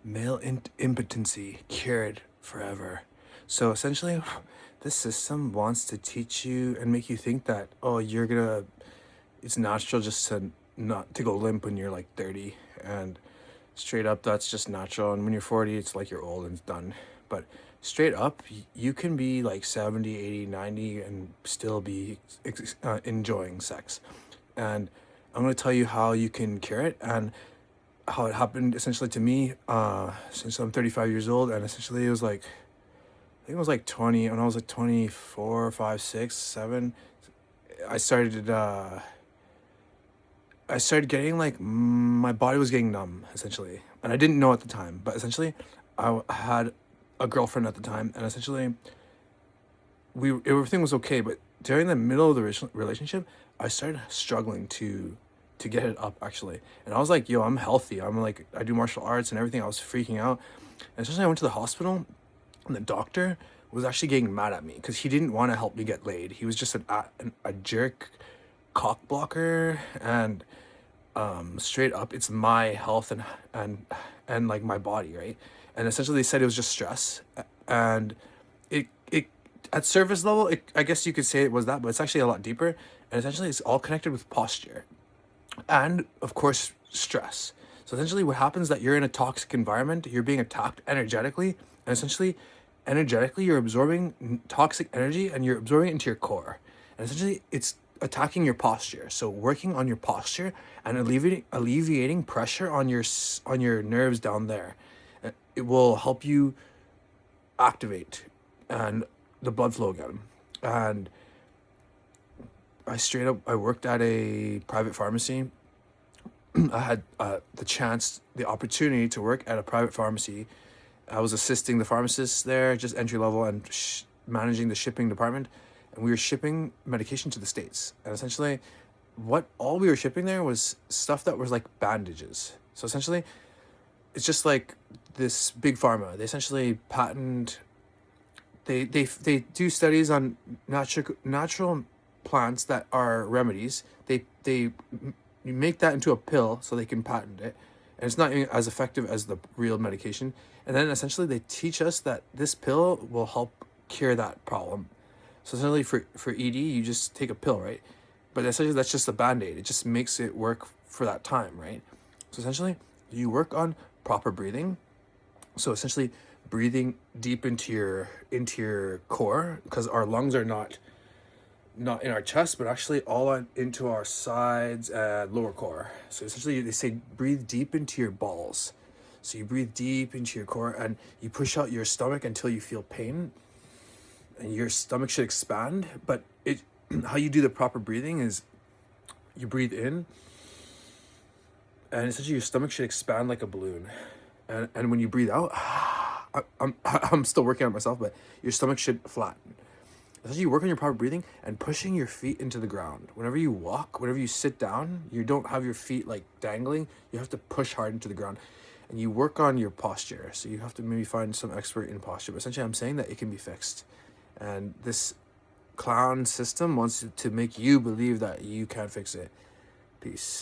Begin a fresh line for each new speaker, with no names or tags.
Male impotency cured forever. So essentially, this system wants to teach you and make you think that, oh, it's natural just to not to go limp when you're like 30, and straight up that's just natural, and when you're 40 it's like you're old and it's done. But straight up, you can be like 70, 80, 90 and still be enjoying sex. And I'm going to tell you how you can cure it, and how it happened essentially to me, since I'm 35 years old. And essentially it was like, I think it was like 20, when I was like 24, 5, 6, 7. I started I started getting like, my body was getting numb essentially, and I didn't know at the time. But essentially, had a girlfriend at the time, and essentially everything was okay. But during the middle of the relationship, I started struggling to get it up actually. And I was like, yo, I'm healthy. I'm like, I do martial arts and everything. I was freaking out, and essentially I went to the hospital, and the doctor was actually getting mad at me because he didn't want to help me get laid. He was just a jerk cock blocker. And straight up, it's my health and like my body, right? And essentially they said it was just stress. And it at surface level, I guess you could say it was that, but it's actually a lot deeper. And essentially it's all connected with posture and of course stress. So essentially what happens is that you're in a toxic environment, you're being attacked energetically, and essentially energetically you're absorbing toxic energy, and you're absorbing it into your core. And essentially it's attacking your posture. So working on your posture and alleviating pressure on your nerves down there, it will help you activate and the blood flow again. And I worked at a private pharmacy. I had the opportunity to work at a private pharmacy. I was assisting the pharmacist there, just entry level, and managing the shipping department. And we were shipping medication to the States. And essentially, all we were shipping there was stuff that was like bandages. So essentially, it's just like this big pharma. They essentially patent. They do studies on natural plants that are remedies. They make that into a pill so they can patent it, and it's not even as effective as the real medication. And then essentially they teach us that this pill will help cure that problem. So essentially for ED, you just take a pill, right? But essentially that's just a band-aid. It just makes it work for that time, right? So essentially you work on proper breathing. So essentially breathing deep into your core, because our lungs are not in our chest, but actually into our sides and lower core. So essentially they say breathe deep into your balls. So you breathe deep into your core and you push out your stomach until you feel pain, and your stomach should expand. But how you do the proper breathing is you breathe in, and essentially your stomach should expand like a balloon. And when you breathe out, I'm still working on myself, but your stomach should flatten. Essentially you work on your proper breathing and pushing your feet into the ground. Whenever you walk, whenever you sit down, you don't have your feet like dangling. You have to push hard into the ground. And you work on your posture. So you have to maybe find some expert in posture. But essentially I'm saying that it can be fixed. And this clown system wants to make you believe that you can't fix it. Peace.